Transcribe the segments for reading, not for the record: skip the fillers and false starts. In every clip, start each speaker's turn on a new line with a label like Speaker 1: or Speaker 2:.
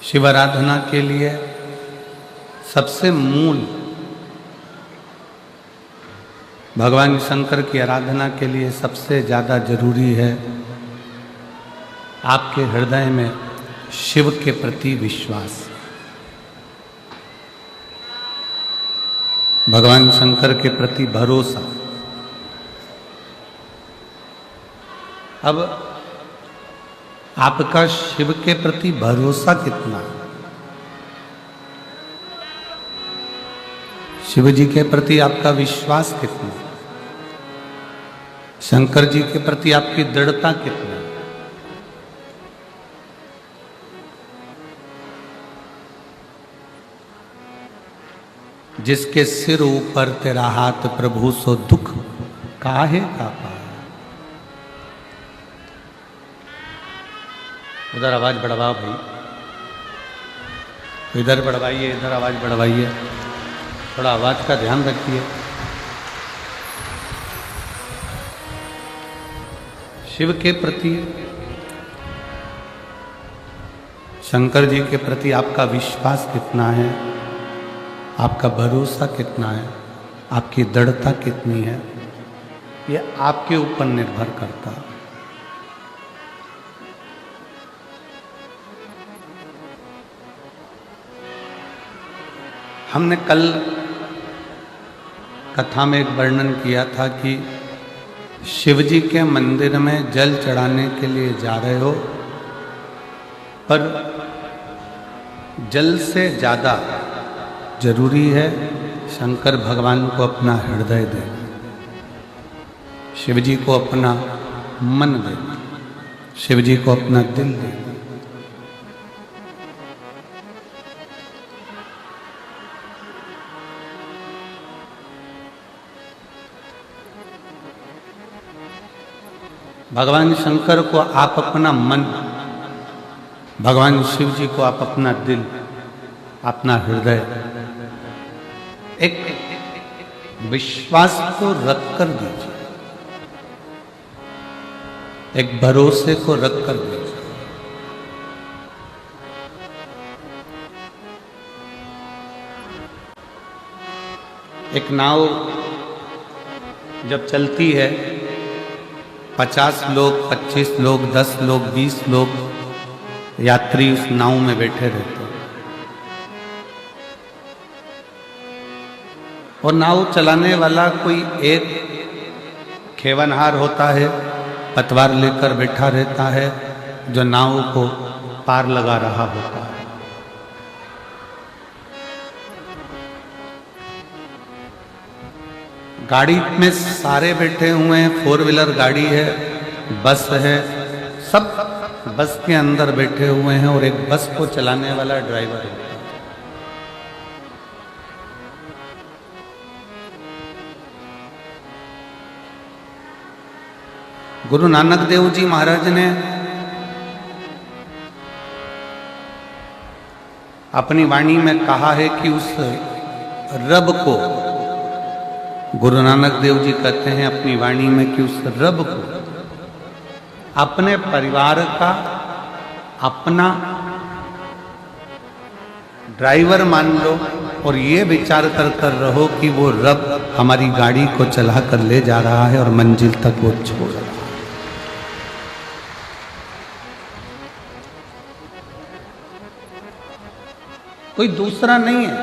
Speaker 1: शिव आराधना के लिए सबसे मूल भगवान शंकर की आराधना के लिए सबसे ज़्यादा जरूरी है आपके हृदय में शिव के प्रति विश्वास। भगवान शंकर के प्रति भरोसा। अब आपका शिव के प्रति भरोसा कितना है? शिव जी के प्रति आपका विश्वास कितना है? शंकर जी के प्रति आपकी दृढ़ता कितना है? जिसके सिर ऊपर तेरा हाथ प्रभु सो दुख काहे का पाए। उधर आवाज बढ़वाओ भाई, इधर बढ़वाइए, इधर आवाज बढ़वाइए, थोड़ा आवाज का ध्यान रखिए। शिव के प्रति, शंकर जी के प्रति आपका विश्वास कितना है, आपका भरोसा कितना है, आपकी दृढ़ता कितनी है, यह आपके ऊपर निर्भर करता है। हमने कल कथा में एक वर्णन किया था कि शिव जी के मंदिर में जल चढ़ाने के लिए जा रहे हो, पर जल से ज़्यादा जरूरी है शंकर भगवान को अपना हृदय देना, शिव जी को अपना मन देना, शिव जी को अपना दिल देना। भगवान शंकर को आप अपना मन, भगवान शिव जी को आप अपना दिल, अपना हृदय, एक विश्वास को रख कर दीजिए, एक भरोसे को रख कर दीजिए। एक नाव जब चलती है, 50 लोग, 25 लोग, 10 लोग, 20 लोग यात्री उस नाव में बैठे रहते हैं, और नाव चलाने वाला कोई एक खेवनहार होता है, पतवार लेकर बैठा रहता है, जो नाव को पार लगा रहा होता है। गाड़ी में सारे बैठे हुए हैं, 4 व्हीलर गाड़ी है, बस है, सब बस के अंदर बैठे हुए हैं, और एक बस को चलाने वाला ड्राइवर है। गुरु नानक देव जी महाराज ने अपनी वाणी में कहा है कि उस रब को, गुरु नानक देव जी कहते हैं अपनी वाणी में कि उस रब को अपने परिवार का अपना ड्राइवर मान लो, और ये विचार कर रहो कि वो रब हमारी गाड़ी को चला कर ले जा रहा है और मंजिल तक वो छोड़ रहा है। कोई दूसरा नहीं है।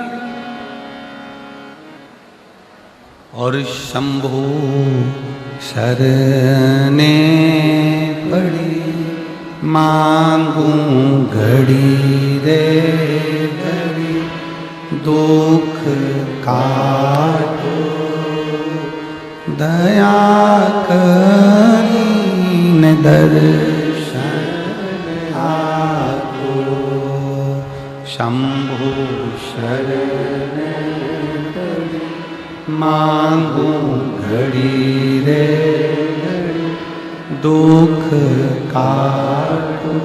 Speaker 1: और शंभु शरणे पड़ी मांगू घड़ी रे घड़ी, दुख काटो दया करीन दर्शन आको। शंभु शरणे मांगू घड़ी रे घड़ी, दुख काटो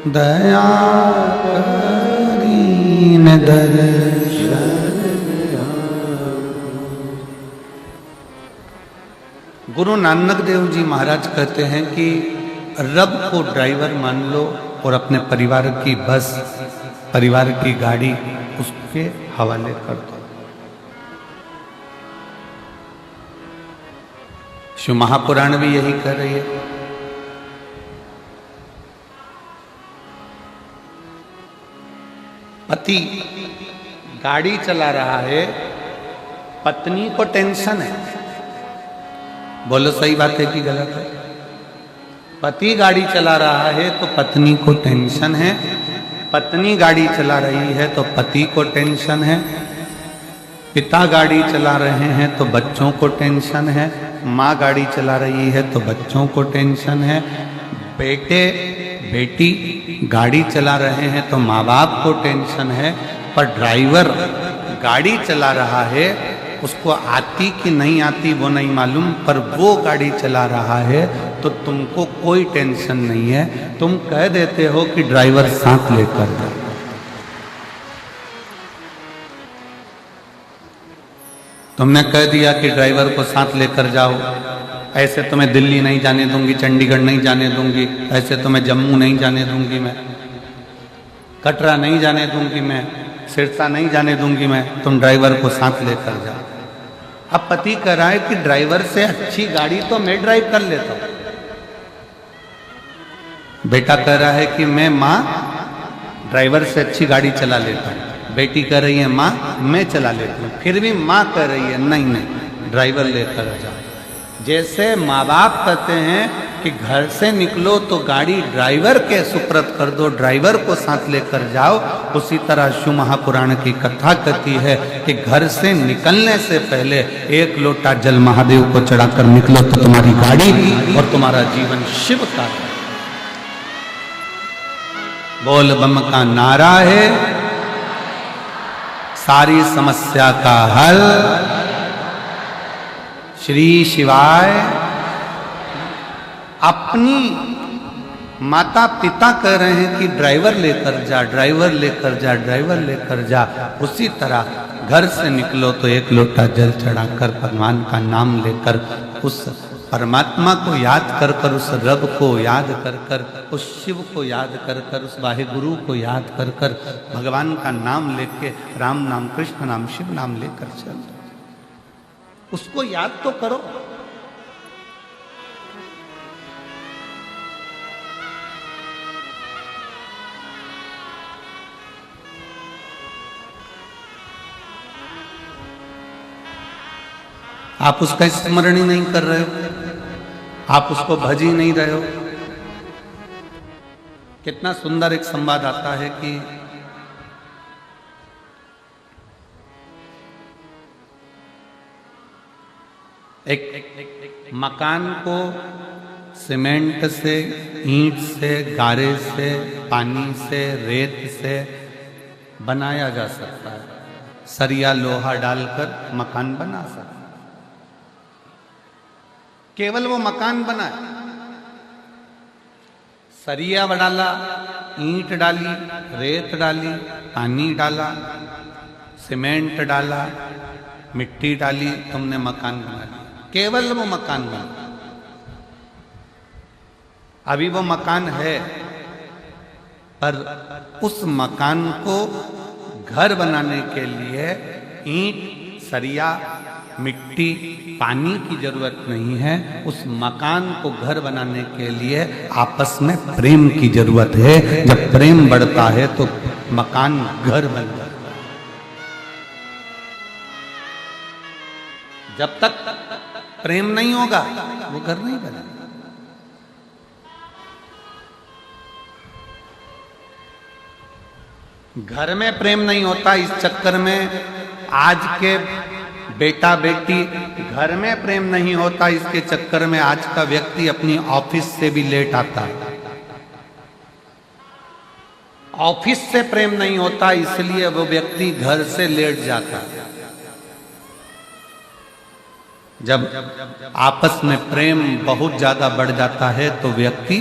Speaker 1: दया करीन दर्शन। गुरु नानक देव जी महाराज कहते हैं कि रब को ड्राइवर मान लो और अपने परिवार की बस, परिवार की गाड़ी उसके हवाले कर दो। शिव महापुराण भी यही कर रही है। पति गाड़ी चला रहा है, पत्नी को टेंशन है। बोलो सही बात है कि गलत है? पति गाड़ी चला रहा है तो पत्नी को टेंशन है, पत्नी गाड़ी चला रही है तो पति को टेंशन है, पिता गाड़ी चला रहे हैं तो बच्चों को टेंशन है, माँ गाड़ी चला रही है तो बच्चों को टेंशन है, बेटे बेटी गाड़ी चला रहे हैं तो माँ बाप को टेंशन है। पर ड्राइवर गाड़ी चला रहा है, उसको आती कि नहीं आती वो नहीं मालूम, पर वो गाड़ी चला रहा है तो तुमको कोई टेंशन नहीं है। तुम कह देते हो कि ड्राइवर साथ लेकर जाओ। तुमने कह दिया कि ड्राइवर को साथ लेकर जाओ, ऐसे तो मैं दिल्ली नहीं जाने दूंगी, चंडीगढ़ नहीं जाने दूंगी, ऐसे तो मैं जम्मू नहीं जाने दूंगी, मैं कटरा नहीं जाने दूंगी, मैं सिरसा नहीं जाने दूंगी, मैं तुम ड्राइवर को साथ लेकर जाओ। अब पति कह रहा है कि ड्राइवर से अच्छी गाड़ी तो मैं ड्राइव कर लेता हूं। बेटा कह रहा है कि मैं माँ ड्राइवर से अच्छी गाड़ी चला लेता हूं। बेटी कह रही है माँ मैं चला लेती हूँ। फिर भी माँ कह रही है नहीं नहीं ड्राइवर लेकर जाओ। जैसे माँ बाप कहते हैं कि घर से निकलो तो गाड़ी ड्राइवर के सुपुर्द कर दो, ड्राइवर को साथ लेकर जाओ, उसी तरह शिव महापुराण की कथा कहती है कि घर से निकलने से पहले 1 लोटा जल महादेव को चढ़ाकर निकलो तो तुम्हारी गाड़ी और तुम्हारा जीवन शिव का है। बोल बम का नारा है, सारी समस्या का हल श्री शिवाय। अपनी माता पिता कह रहे हैं कि ड्राइवर लेकर जा, ड्राइवर लेकर जा, ड्राइवर लेकर जा, उसी तरह घर से निकलो तो 1 लोटा जल चढ़ाकर भगवान का नाम लेकर उस परमात्मा को याद कर कर, उस रब को याद कर कर, उस शिव को याद कर कर, उस वाहेगुरु को याद कर कर, भगवान का नाम लेके, राम नाम, कृष्ण नाम, शिव नाम लेकर चल, उसको याद तो करो। आप उसका स्मरण ही नहीं कर रहे हो, आप उसको भज ही नहीं रहे हो। कितना सुंदर एक संवाद आता है कि एक मकान को सीमेंट से, ईंट से, गारे से, पानी से, रेत से बनाया जा सकता है। सरिया लोहा डालकर मकान बना सकता है। केवल वो मकान बना, सरिया डाला, ईंट डाली, रेत डाली, पानी डाला, सीमेंट डाला, मिट्टी डाली, तुमने मकान बना लिया। केवल वो मकान बना। अभी वो मकान है, पर उस मकान को घर बनाने के लिए ईंट, सरिया, मिट्टी, पानी की जरूरत नहीं है। उस मकान को घर बनाने के लिए आपस में प्रेम की जरूरत है। जब प्रेम बढ़ता है तो मकान घर बन जाता है। जब तक प्रेम नहीं होगा वो घर नहीं बनेगा। घर में प्रेम नहीं होता, इस चक्कर में आज के बेटा बेटी घर में प्रेम नहीं होता, इसके चक्कर में आज का व्यक्ति अपनी ऑफिस से भी लेट आता है। ऑफिस से प्रेम नहीं होता, इसलिए वो व्यक्ति घर से लेट जाता है। जब आपस में प्रेम बहुत ज्यादा बढ़ जाता है तो व्यक्ति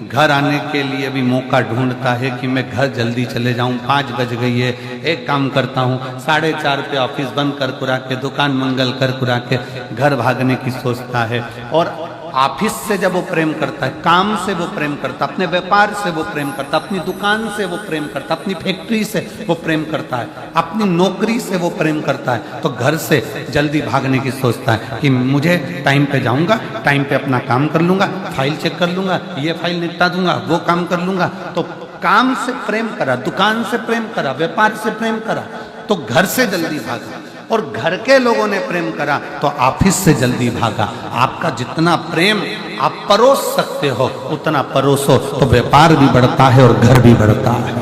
Speaker 1: घर आने के लिए भी मौका ढूंढता है कि मैं घर जल्दी चले जाऊं, 5 बज गई है, एक काम करता हूं, 4:30 पे ऑफिस बंद कर कुरा के, दुकान मंगल कर कुरा के घर भागने की सोचता है। और ऑफिस से जब वो प्रेम करता है, काम से वो प्रेम करता है, अपने व्यापार से वो प्रेम करता है, अपनी दुकान से वो प्रेम करता है, अपनी फैक्ट्री से वो प्रेम करता है, अपनी नौकरी से वो प्रेम करता है, तो घर से जल्दी भागने की सोचता है कि मुझे टाइम पे जाऊंगा, टाइम पे अपना काम कर लूंगा, फाइल चेक कर लूंगा, ये फाइल निपटा दूंगा, वो काम कर लूंगा। तो काम से प्रेम करा, दुकान से प्रेम करा, व्यापार से प्रेम करा, तो घर से जल्दी भागा। और घर के लोगों ने प्रेम करा तो ऑफिस से जल्दी भागा। आपका जितना प्रेम आप परोस सकते हो उतना परोसो, तो व्यापार भी बढ़ता है और घर भी बढ़ता है।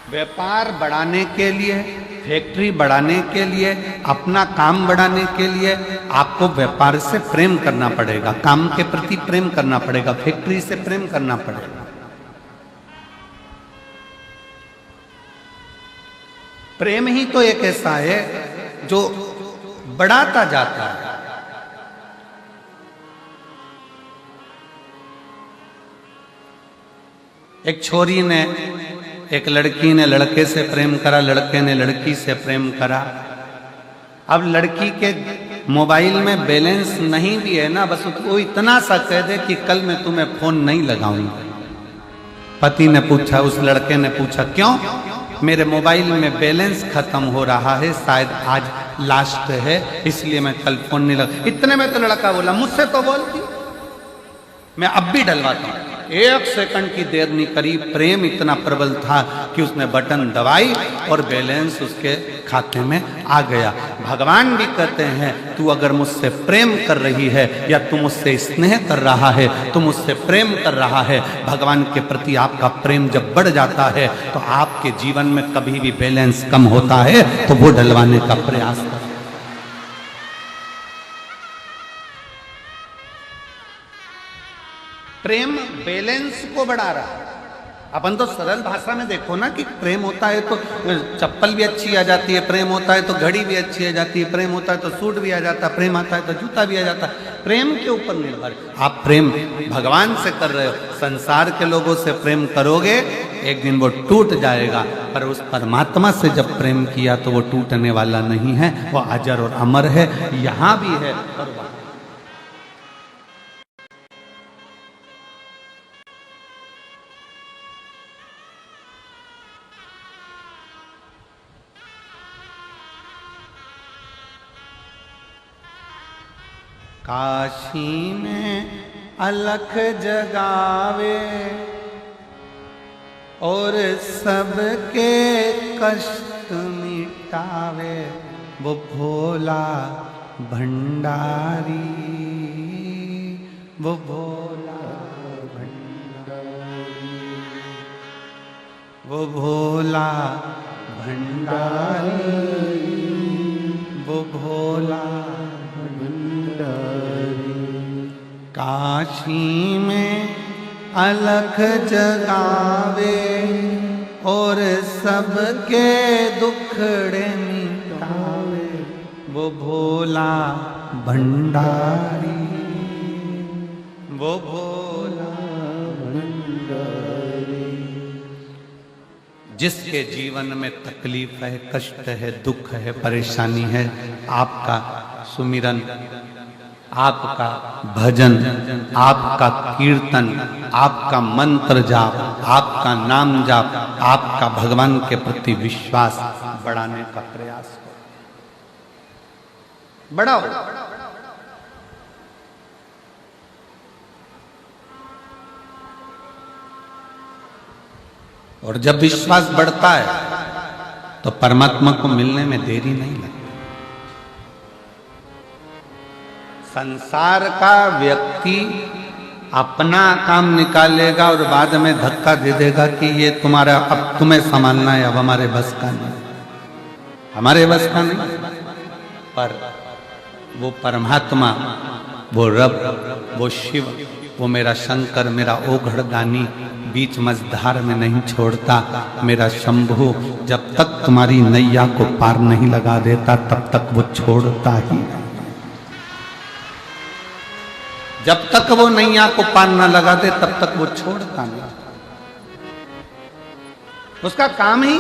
Speaker 1: व्यापार बढ़ाने के लिए, फैक्ट्री बढ़ाने के लिए, अपना काम बढ़ाने के लिए आपको व्यापार से प्रेम करना पड़ेगा, काम के प्रति प्रेम करना पड़ेगा, फैक्ट्री से प्रेम करना पड़ेगा। प्रेम ही तो एक ऐसा है जो बढ़ाता जाता है। एक छोरी ने, एक लड़की ने लड़के से प्रेम करा, लड़के ने लड़की से प्रेम करा। अब लड़की के मोबाइल में बैलेंस नहीं भी है ना, बस वो इतना सा कह दे कि कल मैं तुम्हें फोन नहीं लगाऊंगा। पति ने पूछा, उस लड़के ने पूछा, क्यों? मेरे मोबाइल में बैलेंस खत्म हो रहा है, शायद आज लास्ट है, इसलिए मैं कल फोन नहीं लगा। इतने में तो लड़का बोला, मुझसे तो बोलती, मैं अब भी डलवाता हूं। 1 सेकंड की देर नहीं करी, प्रेम इतना प्रबल था कि उसने बटन दबाई और बैलेंस उसके खाते में आ गया। भगवान भी कहते हैं, तू अगर मुझसे प्रेम कर रही है या तू मुझसे स्नेह कर रहा है, तू मुझसे प्रेम कर रहा है, भगवान के प्रति आपका प्रेम जब बढ़ जाता है तो आपके जीवन में कभी भी बैलेंस कम होता है तो वो डलवाने का प्रयास करें। प्रेम बैलेंस को बढ़ा रहा है। अपन तो सरल भाषा में देखो ना कि प्रेम होता है तो चप्पल भी अच्छी आ जाती है, प्रेम होता है तो घड़ी भी अच्छी आ जाती है, प्रेम होता है तो सूट भी आ जाता है, प्रेम आता है तो जूता भी आ जाता है। प्रेम के ऊपर निर्भर। आप प्रेम भगवान से कर रहे हो, संसार के लोगों से प्रेम करोगे एक दिन वो टूट जाएगा, पर उस परमात्मा से जब प्रेम किया तो वो टूटने वाला नहीं है, वो अजर और अमर है, यहाँ भी है और वहां। काशी में अलख जगावे और सबके कष्ट मिटावे, वो भोला भंडारी, वो भोला भंडारी, वो भोला भंडारी, वो भोला काशी में अलख जगावे और सबके दुखड़े मिटावे, वो भोला भंडारी, वो भोला भंडारी। जिसके जीवन में तकलीफ है, कष्ट है, दुख है, परेशानी है, आपका सुमिरन, आपका भजन, आपका कीर्तन, आपका मंत्र जाप, आपका नाम जाप, आपका भगवान के प्रति विश्वास बढ़ाने का प्रयास करो, बढ़ाओ। और जब विश्वास बढ़ता है तो परमात्मा को मिलने में देरी नहीं लगती। संसार का व्यक्ति अपना काम निकालेगा और बाद में धक्का दे देगा कि ये तुम्हारा, अब तुम्हें संभालना है, अब हमारे बस का नहीं, हमारे बस का नहीं। पर वो परमात्मा, वो रब, वो शिव, वो मेरा शंकर, मेरा ओघड़ दानी बीच मझधार में नहीं छोड़ता। मेरा शंभु जब तक तुम्हारी नैया को पार नहीं लगा देता तब तक वो छोड़ता ही नहीं। जब तक वो नैया को पार न लगा दे तब तक वो छोड़ता नहीं। उसका काम ही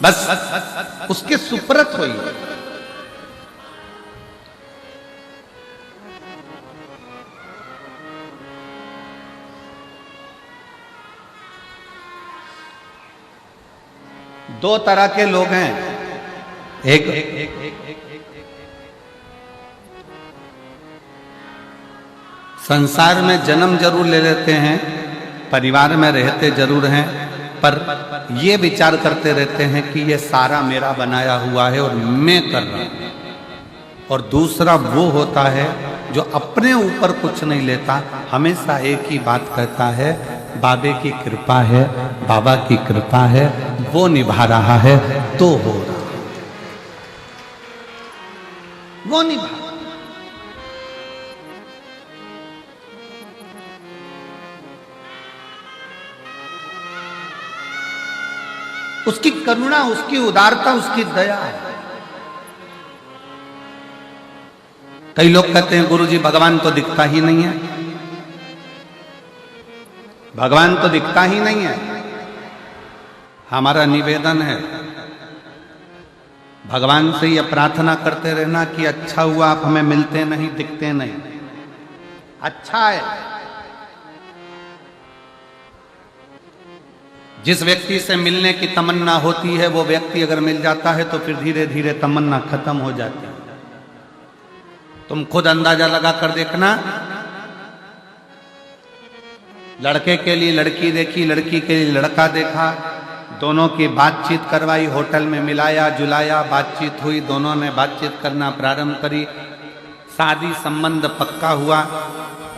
Speaker 1: बस उसके सुप्रत हुई। दो तरह के लोग हैं। एक संसार में जन्म जरूर ले लेते हैं, परिवार में रहते जरूर हैं, पर ये विचार करते रहते हैं कि ये सारा मेरा बनाया हुआ है और मैं कर रहा हूं। और दूसरा वो होता है जो अपने ऊपर कुछ नहीं लेता, हमेशा एक ही बात कहता है, बाबे की कृपा है, बाबा की कृपा है, वो निभा रहा है तो हो रहा है, वो निभा। उसकी करुणा, उसकी उदारता, उसकी दया है। कई लोग कहते हैं गुरुजी भगवान तो दिखता ही नहीं है, भगवान तो दिखता ही नहीं है। हमारा निवेदन है, भगवान से यह प्रार्थना करते रहना कि अच्छा हुआ आप हमें मिलते नहीं, दिखते नहीं, अच्छा है। जिस व्यक्ति से मिलने की तमन्ना होती है वो व्यक्ति अगर मिल जाता है तो फिर धीरे धीरे तमन्ना खत्म हो जाती है। तुम खुद अंदाजा लगा कर देखना, लड़के के लिए लड़की देखी, लड़की के लिए लड़का देखा, दोनों की बातचीत करवाई, होटल में मिलाया जुलाया, बातचीत हुई, दोनों ने बातचीत करना प्रारंभ करी, शादी संबंध पक्का हुआ।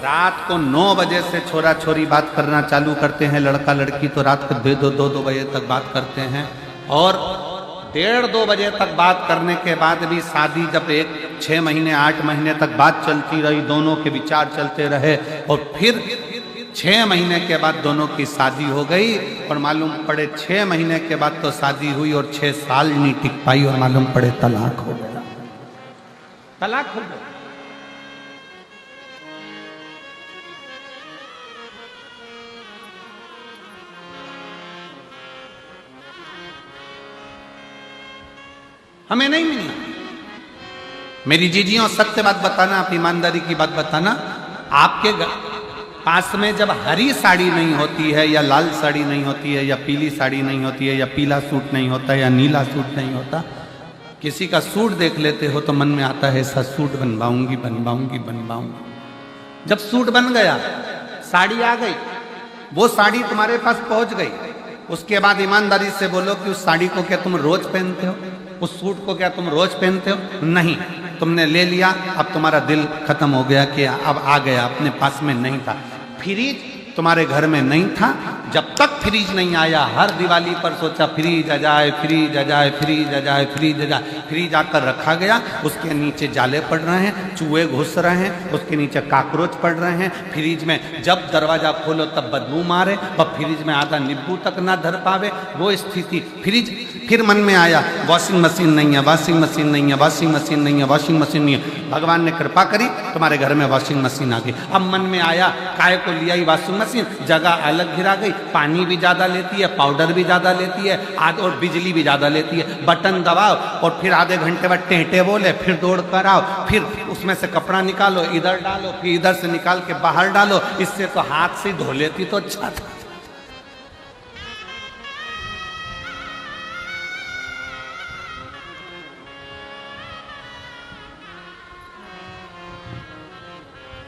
Speaker 1: रात को 9 बजे से छोरा छोरी बात करना चालू करते हैं, लड़का लड़की तो रात को 2 बजे तक बात करते हैं। और 1:30-2 बजे तक बात करने के बाद भी शादी जब 6 महीने 8 महीने तक बात चलती रही, दोनों के विचार चलते रहे, और फिर 6 महीने के बाद दोनों की शादी हो गई। और मालूम पड़े 6 महीने के बाद तो शादी हुई और 6 साल नहीं टिक पाई और मालूम पड़े तलाक हो गया, तलाक हो गया। हमें नहीं मिलना। मेरी जीजियों सत्य बात बताना, आप ईमानदारी की बात बताना, आपके पास में जब हरी साड़ी नहीं होती है, या लाल साड़ी नहीं होती है, या पीली साड़ी नहीं होती है, या पीला सूट नहीं होता, या नीला सूट नहीं होता, किसी का सूट देख लेते हो तो मन में आता है ऐसा सूट बनवाऊंगी बनवाऊंगी बनवाऊंगी। जब सूट बन गया, साड़ी आ गई, वो साड़ी तुम्हारे पास पहुंच गई, उसके बाद ईमानदारी से बोलो कि उस साड़ी को क्या तुम रोज पहनते हो, उस सूट को क्या तुम रोज पहनते हो? नहीं, तुमने ले लिया, अब तुम्हारा दिल खत्म हो गया कि अब आ गया, अपने पास में नहीं था। फ्रिज तुम्हारे घर में नहीं था, जब तक फ्रिज नहीं आया, हर दिवाली पर सोचा फ्रिज आ जाए, फ्रिज आ जाए, फ्रिज आ जाए, फ्रिज आ जाए, फ्रिज आकर रखा गया, उसके नीचे जाले पड़ रहे हैं, चूहे घुस रहे हैं, उसके नीचे काकरोच पड़ रहे हैं, फ्रिज में जब दरवाजा खोलो तब बदबू मारे, और फ्रिज में आधा नींबू तक ना धर पावे, वो स्थिति। फ्रिज फिर मन में आया वॉशिंग मशीन नहीं है, वॉशिंग मशीन नहीं है, वॉशिंग मशीन नहीं है, वॉशिंग मशीन नहीं है। भगवान ने कृपा करी, तुम्हारे घर में वॉशिंग मशीन आ गई। अब मन में आया काय को लिया ही वॉशिंग मशीन, जगह अलग गिरा गई, पानी भी ज़्यादा लेती है, पाउडर भी ज़्यादा लेती है, और बिजली भी ज़्यादा लेती है। बटन दबाओ और फिर आधे घंटे बाद टेंटे बोले, फिर दौड़ कर आओ, फिर उसमें से कपड़ा निकालो, इधर डालो, फिर इधर से निकाल के बाहर डालो। इससे तो हाथ से धो लेती तो अच्छा था।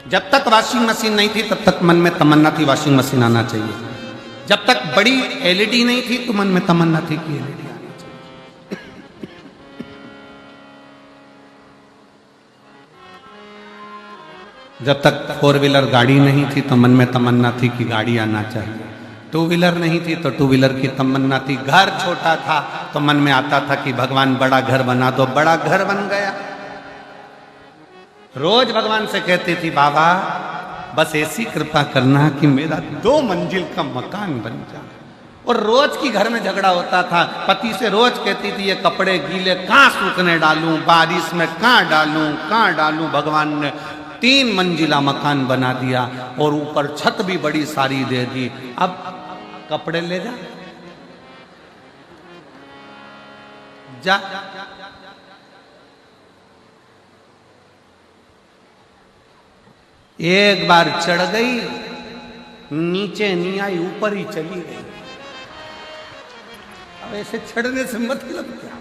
Speaker 1: जब तक वॉशिंग मशीन नहीं थी तब तक मन में तमन्ना थी वॉशिंग मशीन आना चाहिए। जब तक बड़ी एलईडी नहीं थी तो मन में तमन्ना थी कि एलईडी आनी चाहिए। जब तक 4 व्हीलर गाड़ी नहीं थी तो मन में तमन्ना थी कि गाड़ी आना चाहिए। 2 व्हीलर नहीं थी तो 2 व्हीलर की तमन्ना थी। घर छोटा था तो मन में आता था कि भगवान बड़ा घर बना दो, बड़ा घर बन गया। रोज भगवान से कहती थी बाबा बस ऐसी कृपा करना कि मेरा 2 मंजिल का मकान बन जाए। और रोज की घर में झगड़ा होता था। पति से रोज कहती थी ये कपड़े गीले कहाँ सूखने डालूं, बारिश में कहाँ डालूं। भगवान ने 3 मंजिला मकान बना दिया और ऊपर छत भी बड़ी सारी दे दी। अब कपड़े ले जा। एक बार चढ़ गई, नीचे नहीं आई, ऊपर ही चली गई। ऐसे छड़ने से मतलब क्या?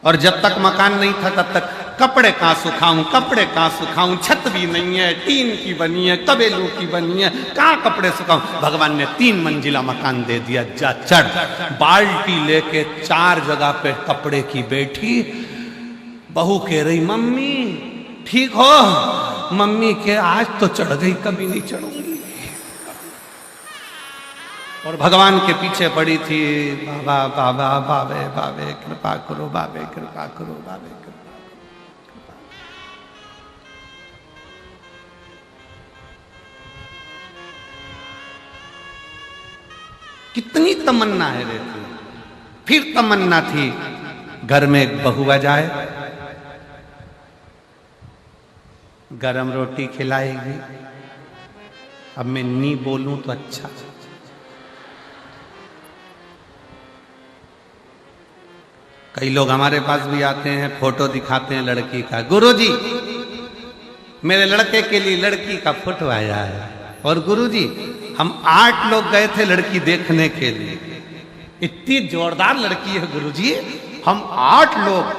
Speaker 1: और जब तक मकान नहीं था तब तक कपड़े कहां सुखाऊं, कपड़े कहां सुखाऊं, छत भी नहीं है, टीन की बनी है, कबेलू की बनी है, कहां कपड़े सुखाऊं। भगवान ने 3 मंजिला मकान दे दिया, जा चढ़। बाल्टी लेके 4 जगह पे कपड़े की बैठी। बहू कह रही मम्मी ठीक हो? मम्मी के आज तो चढ़ गई, कभी नहीं चढ़ूंगी। और भगवान के पीछे पड़ी थी, बाबा बाबा बाबे बाबे कृपा करो, बाबे कृपा करो, बाबे कृपा। कितनी तमन्ना है रहती। फिर तमन्ना थी घर में एक बहू आ जाए, गरम रोटी खिलाएगी। अब मैं नहीं बोलूं तो अच्छा। कई लोग हमारे पास भी आते हैं, फोटो दिखाते हैं लड़की का, गुरुजी मेरे लड़के के लिए लड़की का फोटो आया है। और गुरुजी हम 8 लोग गए थे लड़की देखने के लिए, इतनी जोरदार लड़की है गुरुजी, हम 8 लोग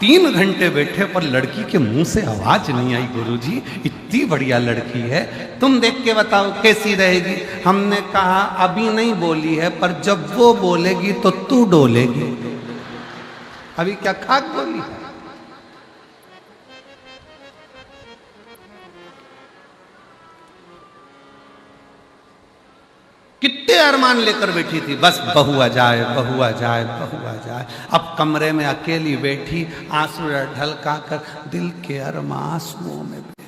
Speaker 1: 3 घंटे बैठे पर लड़की के मुंह से आवाज नहीं आई। गुरुजी इतनी बढ़िया लड़की है, तुम देख के बताओ कैसी रहेगी। हमने कहा अभी नहीं बोली है, पर जब वो बोलेगी तो तू डोलेगी। अभी क्या खाक बोली है? कितने अरमान लेकर बैठी थी, बस बहू आ जाए, बहू आ जाए, बहू आ जाए। अब कमरे में अकेली बैठी, आंसू ढलका कर दिल के अरमान आंसुओं में बह गए।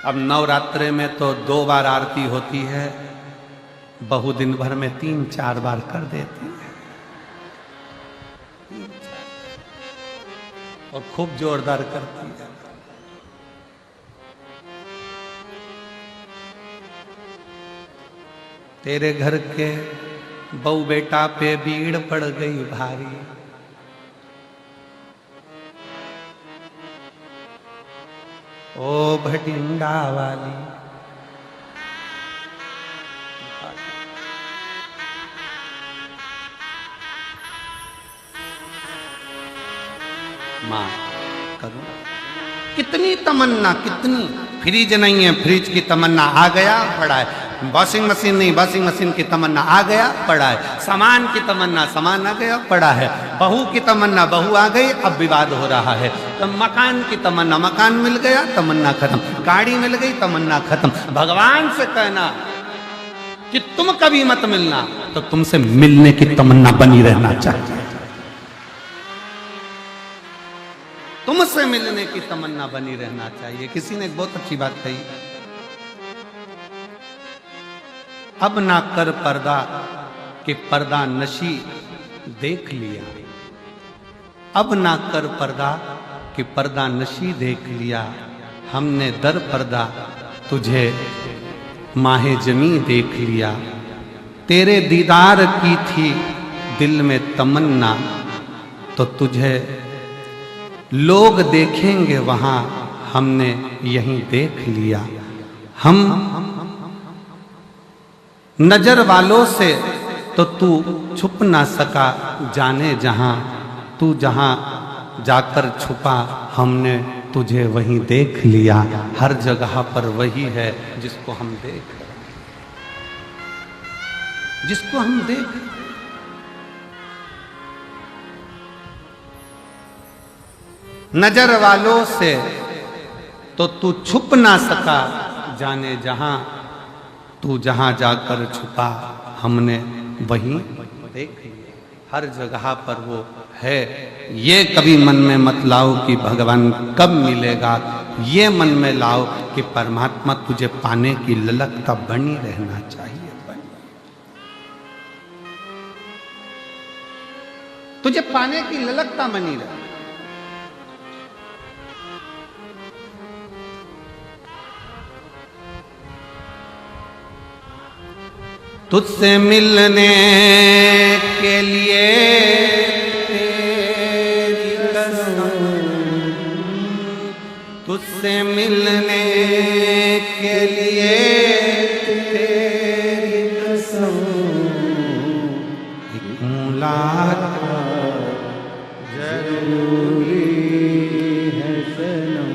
Speaker 1: अब नवरात्रे में तो 2 बार आरती होती है, बहू दिन भर में 3-4 बार कर देती है और खूब जोरदार करती है। तेरे घर के बहू बेटा पे भीड़ पड़ गई भारी, ओ भटिंडा वाली। मां करो, कितनी तमन्ना, कितनी। फ्रिज नहीं है, फ्रिज की तमन्ना आ गया पड़ा है। वॉशिंग मशीन नहीं, वॉशिंग मशीन की तमन्ना आ गया पड़ा है। सामान की तमन्ना, सामान आ गया पड़ा है। बहू की तमन्ना, बहू आ गई, अब विवाद हो रहा है। तो मकान की तमन्ना, मकान मिल गया, तमन्ना खत्म। गाड़ी मिल गई, तमन्ना खत्म। भगवान से कहना कि तुम कभी मत मिलना, तो तुमसे मिलने की तमन्ना बनी रहना चाहिए। तुमसे मिलने की तमन्ना बनी रहना चाहिए। किसी ने एक बहुत अच्छी बात कही, अब ना कर पर्दा कि पर्दा नशी देख लिया। अब ना कर पर्दा कि पर्दा नशी देख लिया। हमने दर पर्दा तुझे माहे जमी देख लिया। तेरे दीदार की थी दिल में तमन्ना, तो तुझे लोग देखेंगे वहां, हमने यहीं देख लिया। हम नजर वालों से तो तू छुप ना सका, जाने जहां तू जहां जाकर छुपा, हमने तुझे वहीं देख लिया। हर जगह पर वही है जिसको हम देख रहे हैं, जिसको हम देख। नजर वालों से तो तू छुप ना सका, जाने जहां तू जहां जाकर छुपा, हमने वहीं देख लिया। हर जगह पर वो है। ये कभी मन में मत लाओ कि भगवान कब मिलेगा। ये मन में लाओ कि परमात्मा तुझे पाने की ललकता बनी रहना चाहिए। तुझे पाने की ललकता बनी रहे। तुझसे मिलने के लिए उससे मिलने के लिए तेरी कसम एक मुलाकात जरूरी है सनम।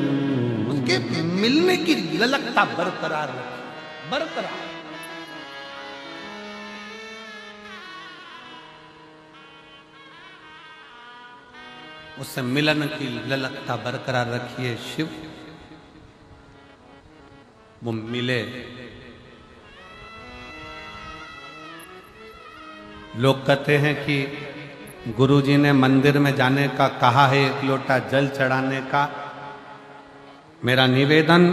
Speaker 1: उसके मिलने की ललकता बरकरार बरकरार। उससे मिलन की ललकता बरकरार रखिए शिव। वो मिले। लोग कहते हैं कि गुरुजी ने मंदिर में जाने का कहा है, एक लोटा जल चढ़ाने का। मेरा निवेदन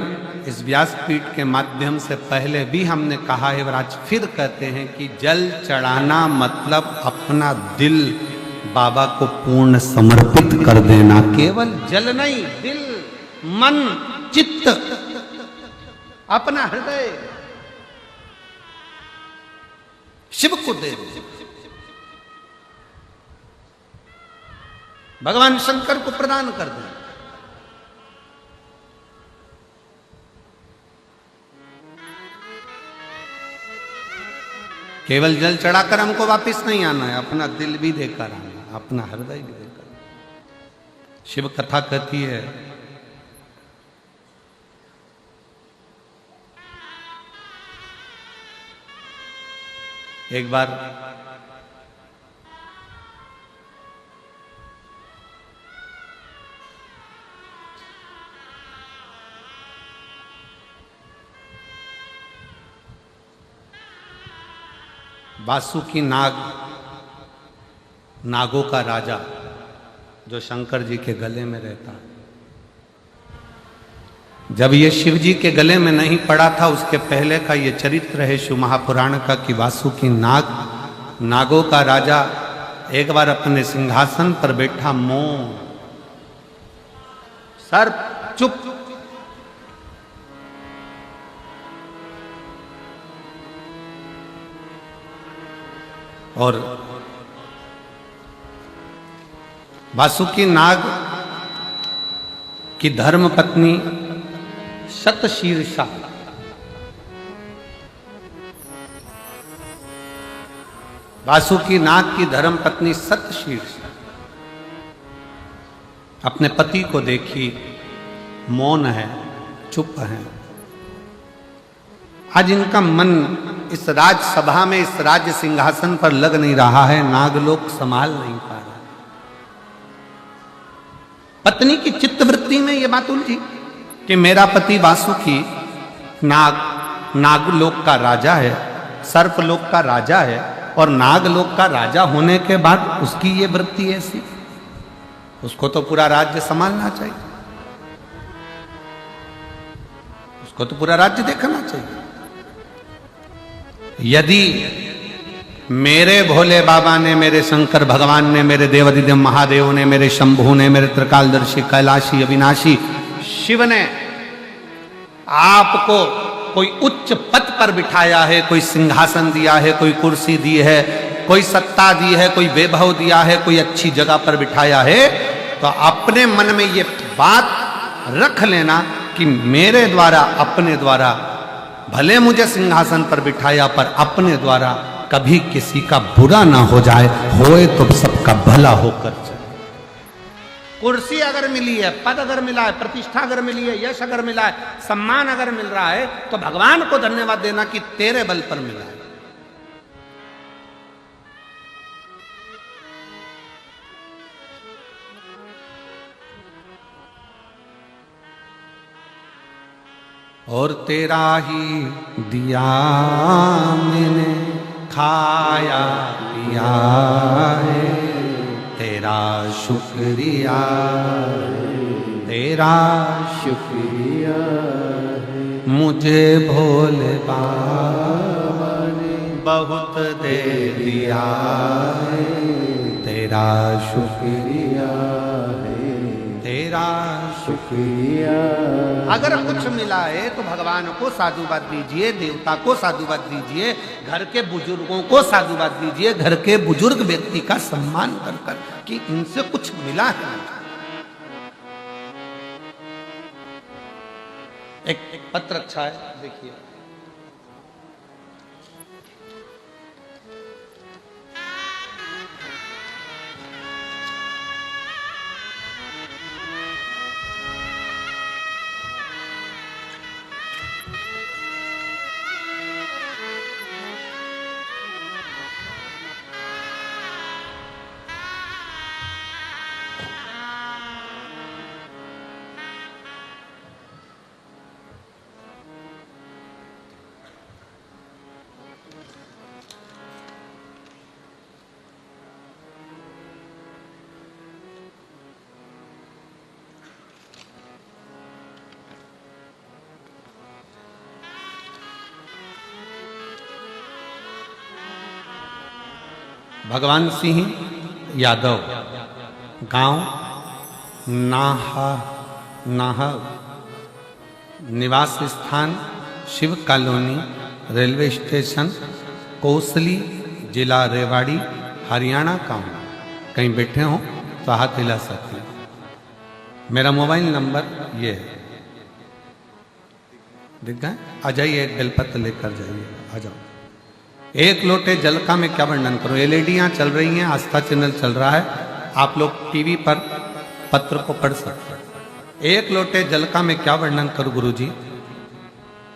Speaker 1: इस व्यासपीठ के माध्यम से पहले भी हमने कहा है और आज फिर कहते हैं कि जल चढ़ाना मतलब अपना दिल बाबा को पूर्ण समर्पित कर देना। केवल जल नहीं, दिल, मन, चित्त, अपना हृदय शिव को दे दे। भगवान शंकर को प्रदान कर दे। केवल जल चढ़ाकर हमको वापस नहीं आना है, अपना दिल भी देकर आना, अपना हृदय भी देकर। शिव कथा कहती है एक बार वासुकी नाग, नागों का राजा जो शंकर जी के गले में रहता, जब ये शिव जी के गले में नहीं पड़ा था उसके पहले का ये चरित्र है शिव महापुराण का कि वासुकी नाग, नागों का राजा, एक बार अपने सिंहासन पर बैठा, मौन, सर्प चुप। और वासुकी नाग की धर्म पत्नी शतशीर्षा वासुकी नाग की धर्म पत्नी शतशीर्षा अपने पति को देखी, मौन है, चुप है। आज इनका मन इस राजसभा में, इस राज्य सिंहासन पर लग नहीं रहा है, नागलोक संभाल नहीं पा रहा। पत्नी की चित्तवृत्ति में यह बात उलझी कि मेरा पति वासुकी नाग, नागलोक का राजा है, सर्पलोक का राजा है, और नागलोक का राजा होने के बाद उसकी ये वृत्ति ऐसी, उसको तो पूरा राज्य संभालना चाहिए, उसको तो पूरा राज्य देखना चाहिए। यदि मेरे भोले बाबा ने, मेरे शंकर भगवान ने, मेरे देवादिदेव महादेव ने, मेरे शंभु ने, मेरे त्रिकालदर्शी कैलाशी अविनाशी शिव ने आपको कोई उच्च पद पर बिठाया है, कोई सिंहासन दिया है, कोई कुर्सी दी है, कोई सत्ता दी है, कोई वैभव दिया है, कोई अच्छी जगह पर बिठाया है, तो अपने मन में ये बात रख लेना कि मेरे द्वारा, अपने द्वारा, भले मुझे सिंहासन पर बिठाया पर अपने द्वारा कभी किसी का बुरा ना हो जाए, होए तो सबका भला होकर जाए। कुर्सी अगर मिली है, पद अगर मिला है, प्रतिष्ठा अगर मिली है, यश अगर मिला है, सम्मान अगर मिल रहा है, तो भगवान को धन्यवाद देना कि तेरे बल पर मिला है। और तेरा ही दिया मैंने खाया पिया है, तेरा शुक्रिया, तेरा शुक्रिया है। मुझे भोले बाबा ने बहुत दे दिया है, तेरा शुक्रिया है, तेरा शुक्रिया। अगर कुछ मिला है तो भगवान को साधुवाद दीजिए, देवता को साधुवाद दीजिए, घर के बुजुर्गों को साधुवाद दीजिए, घर के बुजुर्ग व्यक्ति का सम्मान कर कर कि इनसे कुछ मिला है। एक पत्र अच्छा है, देखिए। भगवान सिंह यादव, गांव नाहा, निवास स्थान Shiv colony, railway station Kosli, जिला रेवाड़ी, हरियाणा का हूँ। कहीं बैठे हो तो हाथ हिला सकते हैं। मेरा मोबाइल नंबर ये है, दिख गए? आ जाइए, एक बेलपत्र लेकर जाइए, आ जाओ। एक लोटे जल का मैं क्या वर्णन करूं? एलईडियां चल रही हैं, आस्था चैनल चल रहा है, आप लोग टीवी पर पत्र को पढ़ सकते हैं। एक लोटे जल का मैं क्या वर्णन करूं गुरुजी?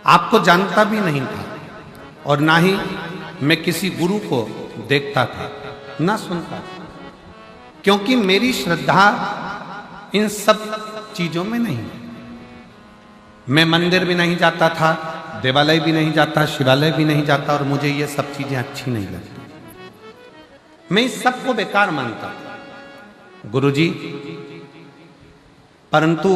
Speaker 1: आपको जानता भी नहीं था और ना ही मैं किसी गुरु को देखता था, ना सुनता था, क्योंकि मेरी श्रद्धा इन सब चीजों में नहीं। मैं मंदिर भी नहीं जाता था, देवालय भी नहीं जाता, शिवालय भी नहीं जाता, और मुझे ये सब चीजें अच्छी नहीं लगती। मैं इस सब को बेकार मानता था गुरुजी। परंतु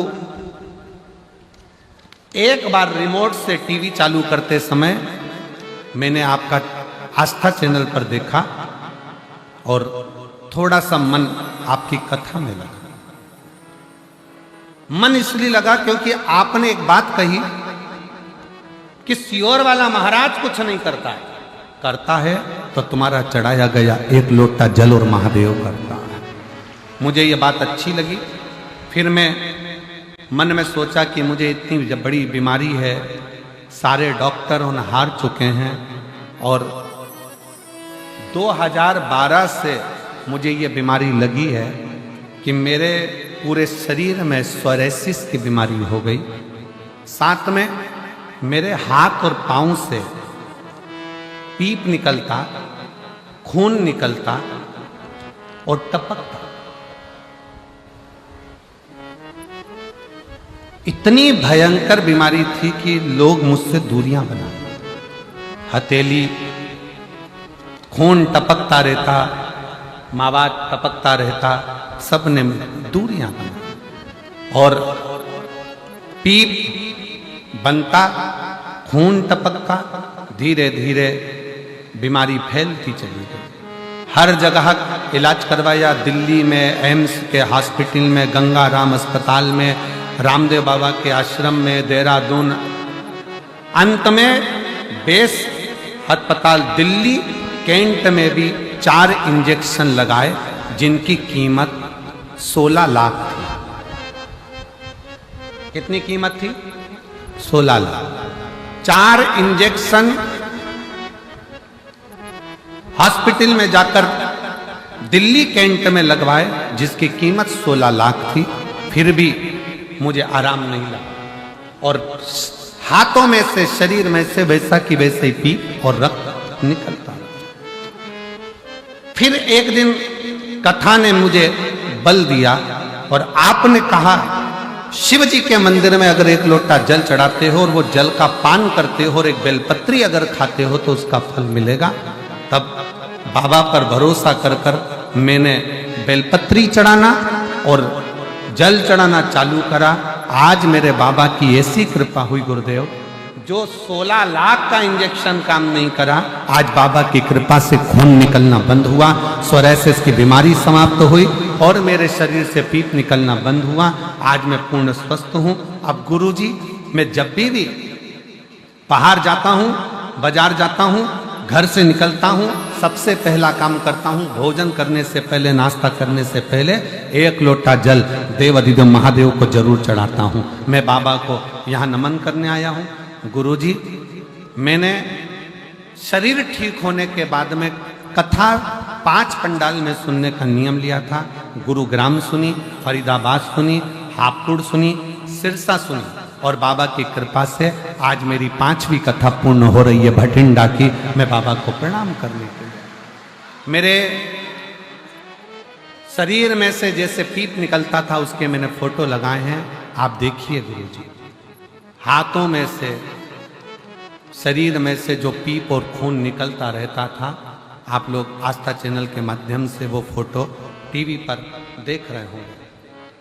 Speaker 1: एक बार रिमोट से टीवी चालू करते समय मैंने आपका आस्था चैनल पर देखा और थोड़ा सा मन आपकी कथा में लगा। मन इसलिए लगा क्योंकि आपने एक बात कही कि सियोर वाला महाराज कुछ नहीं करता है, करता है तो तुम्हारा चढ़ाया गया एक लोटा जल और महादेव करता है। मुझे ये बात अच्छी लगी। फिर मैं मन में सोचा कि मुझे इतनी बड़ी बीमारी है, सारे डॉक्टर उन हार चुके हैं, और 2012 से मुझे ये बीमारी लगी है कि मेरे पूरे शरीर में सोरायसिस की बीमारी हो गई। साथ में मेरे हाथ और पांव से पीप निकलता, खून निकलता और टपकता। इतनी भयंकर बीमारी थी कि लोग मुझसे दूरियां बना, हथेली, खून टपकता रहता, मावा टपकता रहता, सबने दूरियां बना, और पीप बनता, खून टपकता, धीरे धीरे बीमारी फैलती चली गई। हर जगह इलाज करवाया, दिल्ली में एम्स के हॉस्पिटल में, गंगा राम अस्पताल में, रामदेव बाबा के आश्रम में, देहरादून, अंत में बेस अस्पताल दिल्ली कैंट में भी 4 इंजेक्शन लगाए, जिनकी कीमत 16 लाख थी। कितनी कीमत थी? 16 लाख। 4 इंजेक्शन हॉस्पिटल में जाकर दिल्ली कैंट में लगवाए, जिसकी कीमत 16 लाख थी। फिर भी मुझे आराम नहीं लगा, और हाथों में से, शरीर में से वैसा की वैसे ही पीप और रक्त निकलता। फिर एक दिन कथा ने मुझे बल दिया और आपने कहा, शिव जी के मंदिर में अगर एक लोटा जल चढ़ाते हो और वो जल का पान करते हो और एक बेलपत्री अगर खाते हो तो उसका फल मिलेगा। तब बाबा पर भरोसा कर कर मैंने बेलपत्री चढ़ाना और जल चढ़ाना चालू करा। आज मेरे बाबा की ऐसी कृपा हुई गुरुदेव, जो 16 लाख का इंजेक्शन काम नहीं करा, आज बाबा की कृपा से खून निकलना बंद हुआ, सोरायसिस की बीमारी समाप्त हुई और मेरे शरीर से पीप निकलना बंद हुआ। आज मैं पूर्ण स्वस्थ हूं। अब गुरुजी, मैं जब भी बाहर जाता हूं, बाजार जाता हूं, घर से निकलता हूं, सबसे पहला काम करता हूं, भोजन करने से पहले, नाश्ता करने से पहले 1 लोटा जल देव अधिदेव महादेव को जरूर चढ़ाता हूं। मैं बाबा को यहाँ नमन करने आया हूं। गुरुजी, मैंने शरीर ठीक होने के बाद में कथा 5 पंडाल में सुनने का नियम लिया था। गुरुग्राम सुनी, फरीदाबाद सुनी, हापुड़ सुनी, सिरसा सुनी, और बाबा की कृपा से आज मेरी 5वीं कथा पूर्ण हो रही है भटिंडा की। मैं बाबा को प्रणाम करने के लिए, मेरे शरीर में से जैसे पीप निकलता था उसके मैंने फोटो लगाए हैं, आप देखिए गुरुजी। हाथों में से, शरीर में से जो पीप और खून निकलता रहता था, आप लोग आस्था चैनल के माध्यम से वो फोटो टीवी पर देख रहे होंगे,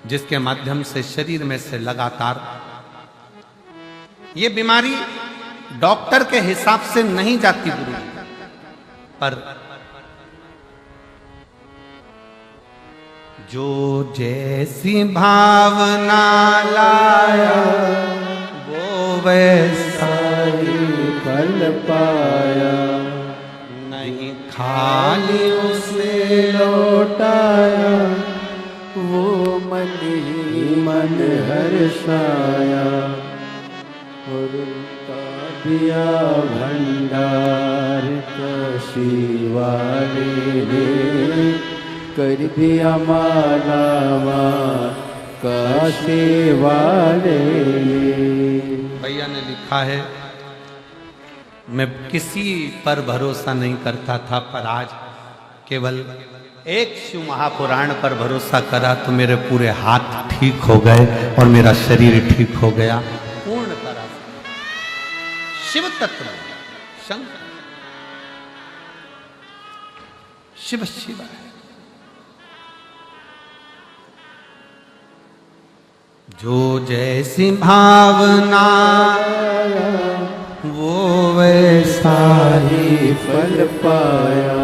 Speaker 1: जिसके माध्यम से शरीर में से लगातार, ये बीमारी डॉक्टर के हिसाब से नहीं जाती गुरुजी, पर जो जैसी भावना लाया वो वैसा ही फल पाया, नहीं खाली उसे लौटाया, वो मन ही मन हर्षाया, और उनका दिया भंडार काशी वाले ने कर दिया माला काशी वाले। भैया ने लिखा है, मैं किसी पर भरोसा नहीं करता था, पर आज केवल एक शिव महापुराण पर भरोसा करा तो मेरे पूरे हाथ ठीक हो गए और मेरा शरीर ठीक हो गया पूर्ण तरह से। शिव तत्व शंकर, शिव शिव है। जो जैसी भावना वो वैसा ही फल पाया,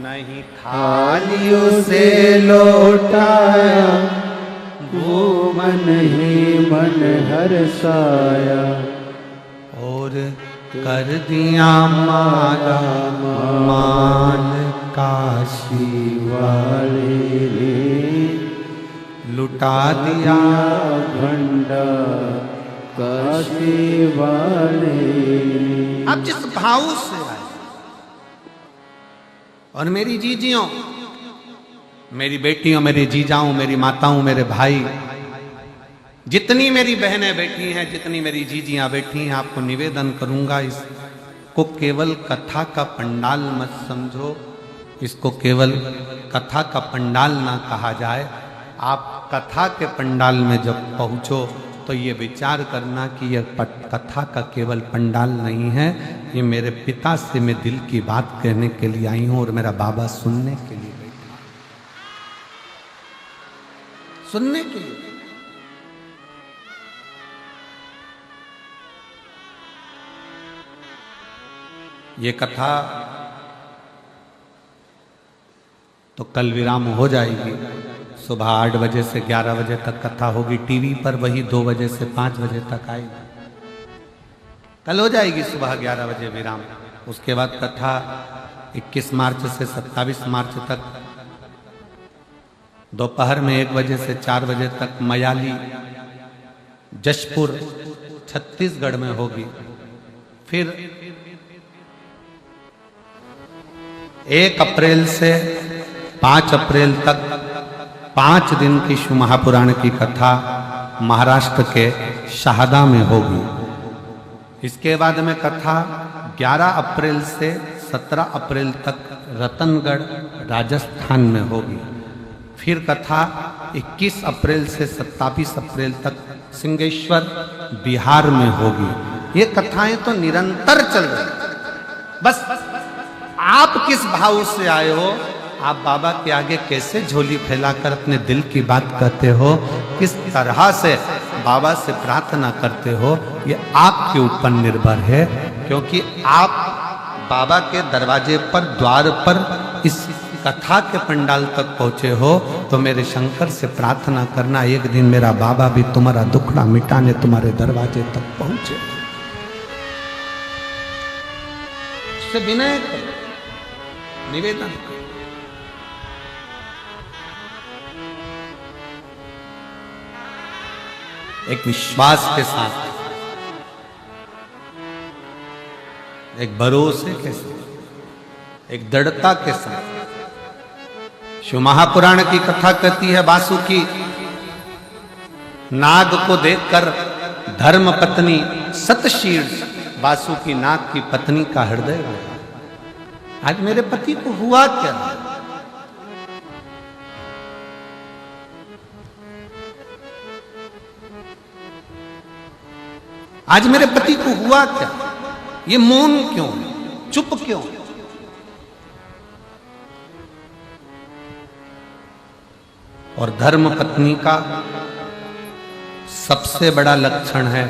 Speaker 1: नहीं खाली उसे लौटाया, वो मन ही मन हर्षाया, और कर दिया माला मान काशी वाले ने, लुटा दिया भंडार काशी वाले। अब जिस भाव से आए, और मेरी जीजियों, मेरी बेटियों, मेरे जीजाओं, मेरी माताओं, मेरे भाई, जितनी मेरी बहनें बैठी हैं, जितनी मेरी जीजियां बैठी हैं, आपको निवेदन करूंगा, इसको केवल कथा का पंडाल मत समझो, इसको केवल कथा का पंडाल ना कहा जाए। आप कथा के पंडाल में जब पहुंचो तो ये विचार करना कि यह कथा का केवल पंडाल नहीं है, ये मेरे पिता से मैं दिल की बात कहने के लिए आई हूं, और मेरा बाबा सुनने के लिए बैठा, सुनने के लिए। ये कथा तो कल विराम हो जाएगी, सुबह 8 बजे से 11 बजे तक कथा होगी टीवी पर, वही 2 बजे से 5 बजे तक आएगी। कल हो जाएगी सुबह 11 बजे विराम। उसके बाद कथा 21 मार्च से 27 मार्च तक दोपहर में 1 बजे से 4 बजे तक मयाली जशपुर छत्तीसगढ़ में होगी। फिर 1 अप्रैल से 5 अप्रैल तक 5 दिन की शिव महापुराण की कथा महाराष्ट्र के शहादा में होगी। इसके बाद में कथा 11 अप्रैल से 17 अप्रैल तक रतनगढ़ राजस्थान में होगी। फिर कथा 21 अप्रैल से 27 अप्रैल तक सिंहेश्वर बिहार में होगी। ये कथाएं तो निरंतर चल रही। बस आप किस भाव से आए हो, आप बाबा के आगे कैसे झोली फैलाकर अपने दिल की बात कहते हो, किस तरह से बाबा से प्रार्थना करते हो, ये आपके ऊपर निर्भर है। क्योंकि आप बाबा के दरवाजे पर, द्वार पर, इस कथा के पंडाल तक पहुंचे हो, तो मेरे शंकर से प्रार्थना करना, एक दिन मेरा बाबा भी तुम्हारा दुखड़ा मिटाने तुम्हारे दरवाजे तक पहुंचे। से विनय करो। निवेदन। एक विश्वास के साथ, एक भरोसे के साथ, एक दृढ़ता के साथ। शिव महापुराण की कथा कहती है, वासुकी नाग को देखकर धर्म पत्नी सतशीर्ष वासुकी नाग की पत्नी का हृदय रोया। आज मेरे पति को हुआ क्या? आज मेरे पति को हुआ क्या? ये मौन क्यों, चुप क्यों? और धर्म पत्नी का सबसे बड़ा लक्षण है,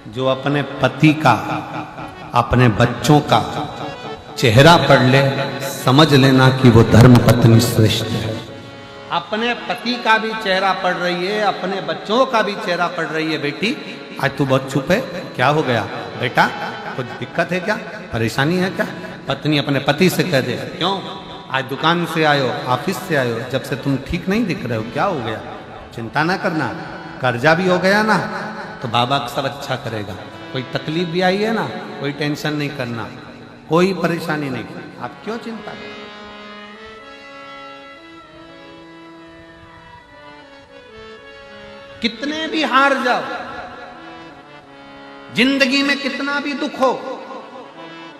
Speaker 1: जो अपने पति का, अपने बच्चों का चेहरा पढ़ ले, समझ लेना कि वो धर्म पत्नी श्रेष्ठ है। अपने पति का भी चेहरा पढ़ रही है, अपने बच्चों का भी चेहरा पढ़ रही है। बेटी आज तू बहुत चुप है, क्या हो गया? बेटा कुछ दिक्कत है क्या, परेशानी है क्या? पत्नी अपने पति से कह दे, क्यों आज दुकान से आयो, ऑफिस से आयो, जब से तुम ठीक नहीं दिख रहे हो, क्या हो गया? चिंता ना करना, कर्जा भी हो गया ना तो बाबा सब अच्छा करेगा। कोई तकलीफ भी आई है ना, कोई टेंशन नहीं करना, कोई परेशानी नहीं, आप क्यों चिंता करें? कितने भी हार जाओ, जिंदगी में कितना भी दुख हो,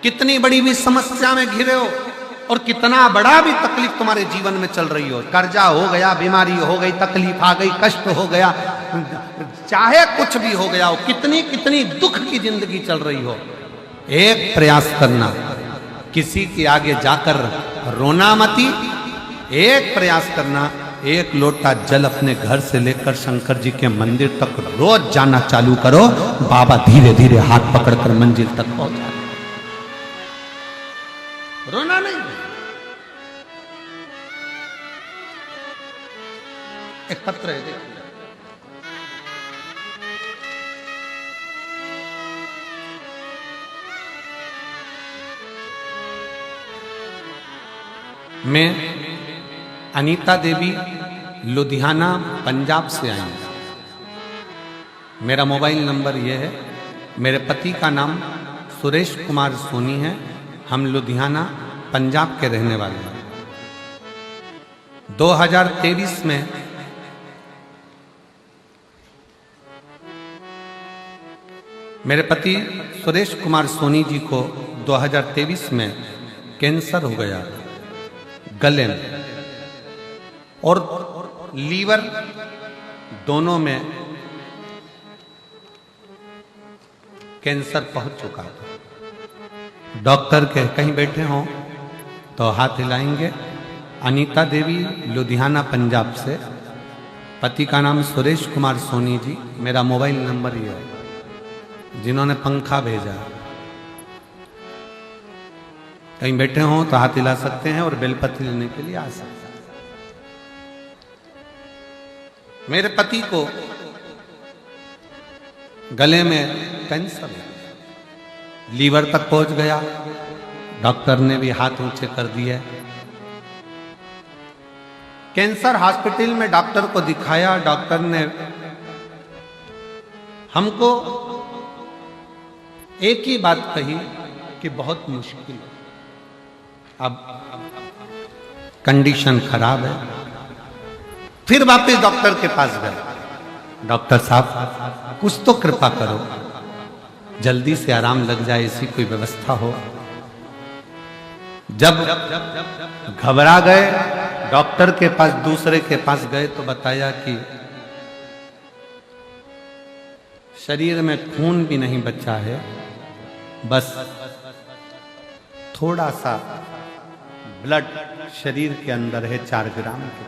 Speaker 1: कितनी बड़ी भी समस्या में घिरे हो, और कितना बड़ा भी तकलीफ तुम्हारे जीवन में चल रही हो, कर्जा हो गया, बीमारी हो गई, तकलीफ आ गई, कष्ट हो गया, चाहे कुछ भी हो गया हो, कितनी कितनी दुख की जिंदगी चल रही हो, एक प्रयास करना, किसी के आगे जाकर रोना मती। एक प्रयास करना, एक लोटा जल अपने घर से लेकर शंकर जी के मंदिर तक रोज जाना चालू करो, बाबा धीरे धीरे हाथ पकड़कर मंजिल तक पहुंचा। रोना नहीं। एक पत्र है, देखिए, मैं अनीता देवी लुधियाना पंजाब से आई हूं। मेरा मोबाइल नंबर यह है। मेरे पति का नाम सुरेश कुमार सोनी है। हम लुधियाना पंजाब के रहने वाले हैं। 2023 में मेरे पति सुरेश कुमार सोनी जी को 2023 में कैंसर हो गया गले में, और लीवर दोनों में कैंसर पहुंच चुका था। डॉक्टर के कहीं बैठे हों तो हाथ हिलाएंगे। अनीता देवी लुधियाना पंजाब से, पति का नाम सुरेश कुमार सोनी जी। मेरा मोबाइल नंबर ये है। जिन्होंने पंखा भेजा, कहीं बैठे हों तो हाथ हिला सकते हैं और बेलपत्र लेने के लिए आ सकते हैं। मेरे पति को गले में कैंसर, लीवर तक पहुंच गया। डॉक्टर ने भी हाथ ऊंचे कर दिए। कैंसर हॉस्पिटल में डॉक्टर को दिखाया। डॉक्टर ने हमको एक ही बात कही कि बहुत मुश्किल है, अब कंडीशन खराब है। फिर वापस डॉक्टर के पास गए। डॉक्टर साहब कुछ तो कृपा करो, जल्दी से आराम लग जाए, ऐसी कोई व्यवस्था हो। जब घबरा गए, डॉक्टर के पास दूसरे के पास गए तो बताया कि शरीर में खून भी नहीं बचा है, बस थोड़ा सा ब्लड शरीर के अंदर है 4 ग्राम के,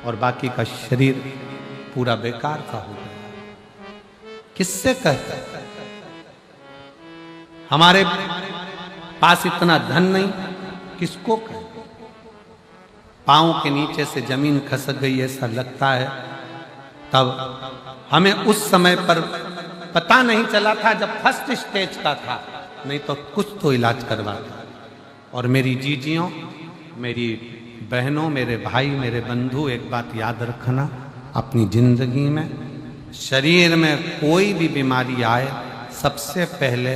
Speaker 1: और बाकी का शरीर पूरा बेकार का हो गया। किससे कहते? हमारे पास इतना धन नहीं, किसको कहें? पांव के नीचे से जमीन खसक गई ऐसा लगता है। तब हमें उस समय पर पता नहीं चला था जब फर्स्ट स्टेज का था, नहीं तो कुछ तो इलाज करवाता। और मेरी जीजियों, मेरी बहनों, मेरे भाई, मेरे बंधु, एक बात याद रखना, अपनी जिंदगी में शरीर में कोई भी बीमारी आए सबसे पहले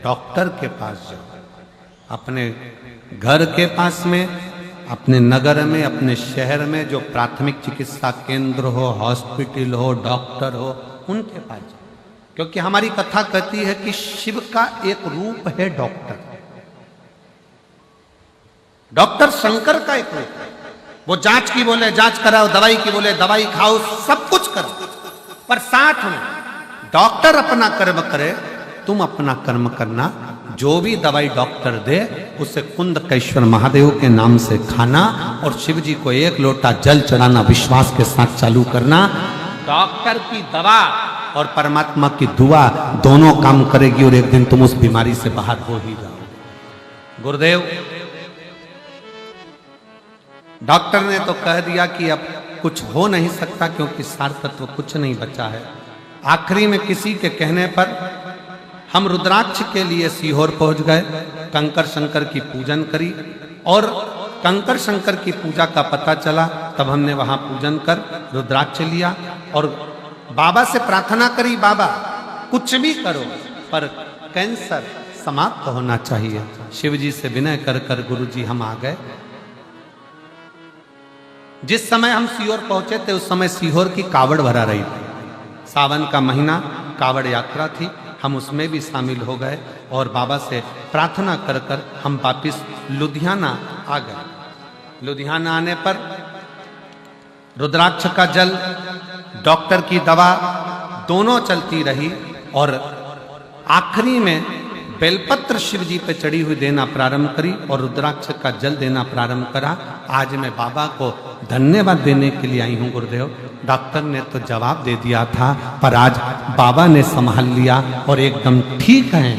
Speaker 1: डॉक्टर के पास जाओ। अपने घर के पास में, अपने नगर में, अपने शहर में जो प्राथमिक चिकित्सा केंद्र हो, हॉस्पिटल हो, डॉक्टर हो, उनके पास जाओ। क्योंकि हमारी कथा कहती है कि शिव का एक रूप है डॉक्टर। डॉक्टर शंकर का एक रूप है। वो जांच की बोले जांच कराओ, दवाई की बोले दवाई खाओ, सब कुछ करो, पर साथ में डॉक्टर अपना कर्म करे, तुम अपना कर्म करना। जो भी दवाई डॉक्टर दे उसे कुंदकेश्वर महादेव के नाम से खाना और शिव जी को एक लोटा जल चढ़ाना विश्वास के साथ चालू करना। डॉक्टर की दवा और परमात्मा की दुआ दोनों काम करेगी और एक दिन तुम उस बीमारी से बाहर हो ही जाओगे। गुरुदेव, डॉक्टर ने तो कह दिया कि अब कुछ हो नहीं सकता क्योंकि सार तत्व कुछ नहीं बचा है। आखिरी में किसी के कहने पर हम रुद्राक्ष के लिए सीहोर पहुंच गए, कंकर शंकर की पूजन करी और कंकर शंकर की पूजा का पता चला, तब हमने वहां पूजन कर रुद्राक्ष लिया और बाबा से प्रार्थना करी, बाबा कुछ भी करो पर कैंसर समाप्त होना चाहिए। शिव जी से विनय कर कर गुरु जी हम आ गए। जिस समय हम सीहोर पहुंचे थे उस समय सीहोर की कावड़ भरा रही थी। सावन का महीना, कावड़ यात्रा थी, हम उसमें भी शामिल हो गए और बाबा से प्रार्थना कर कर हम वापिस लुधियाना आ गए। लुधियाना आने पर रुद्राक्ष का जल, डॉक्टर की दवा दोनों चलती रही और आखिरी में बेलपत्र शिव जी पे चढ़ी हुई देना प्रारंभ करी और रुद्राक्ष का जल देना प्रारंभ करा। आज मैं बाबा को धन्यवाद देने के लिए आई हूँ गुरुदेव। डॉक्टर ने तो जवाब दे दिया था पर आज बाबा ने संभाल लिया और एकदम ठीक हैं,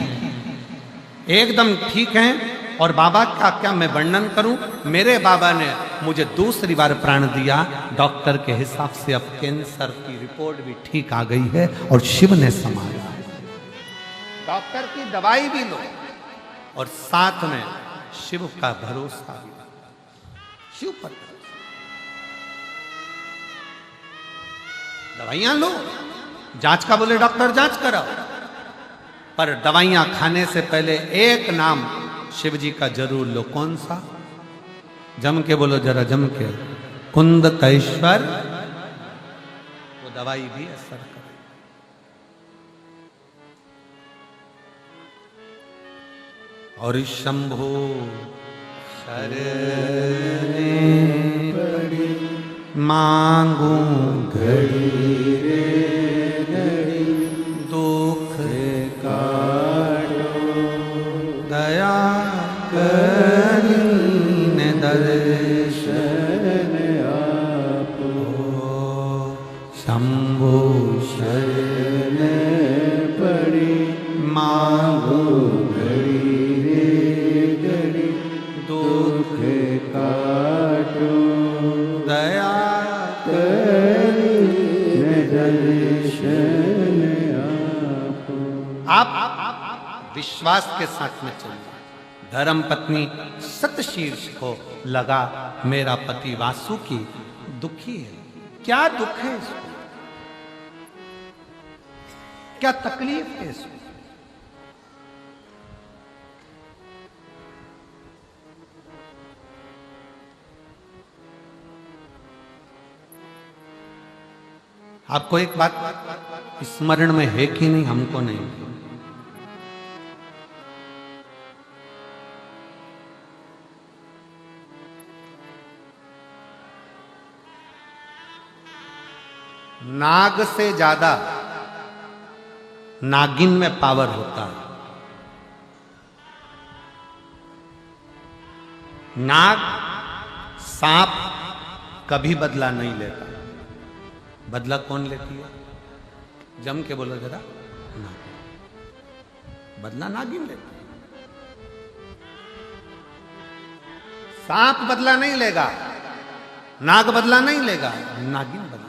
Speaker 1: एकदम ठीक हैं। और बाबा का क्या मैं वर्णन करूं, मेरे बाबा ने मुझे दूसरी बार प्राण दिया। डॉक्टर के हिसाब से अब कैंसर की रिपोर्ट भी ठीक आ गई है और शिव ने संभाला। डॉक्टर की दवाई भी लो और साथ में शिव का भरोसा भी, शिव पर दवाइयां लो। जांच का बोले डॉक्टर जांच कराओ, पर दवाइयां खाने से पहले एक नाम शिव जी का जरूर लो। कौन सा? जम के बोलो जरा, जम के, कुंदकेश्वर। वो दवाई भी असर करे। और शंभो शरणे पड़ी मांगू घड़ी रे घड़ी, दुख काटो दया करीन दर्शन आपो। शंभो शरणे पड़ी मांगू आप विश्वास के साथ में चलिए। धर्म पत्नी सतशीर्ष को लगा मेरा पति वासुकी दुखी है। क्या दुख है इसको, क्या तकलीफ है इसको? आपको एक बात स्मरण में है कि नहीं, हमको नहीं। नाग से ज्यादा नागिन में पावर होता है। नाग, सांप कभी बदला नहीं लेता। बदला कौन लेती है? जम के बोलो जरा, नागिन। बदला नागिन लेती है। सांप बदला नहीं लेगा, नाग बदला नहीं लेगा, नागिन बदला।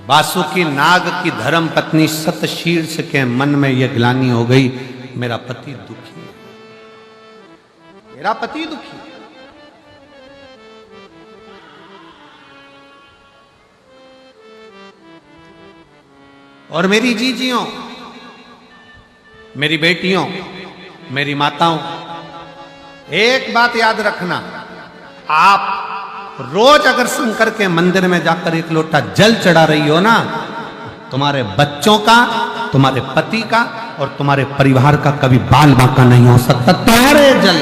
Speaker 1: वासुकी नाग की धर्म पत्नी सतशीर्ष के मन में यह ग्लानि हो गई, मेरा पति दुखी है, मेरा पति दुखी है। और मेरी जीजियों, मेरी बेटियों, मेरी माताओं, एक बात याद रखना, आप रोज अगर शंकर के मंदिर में जाकर एक लोटा जल चढ़ा रही हो ना, तुम्हारे बच्चों का, तुम्हारे पति का और तुम्हारे परिवार का कभी बाल बांका नहीं हो सकता तुम्हारे जल।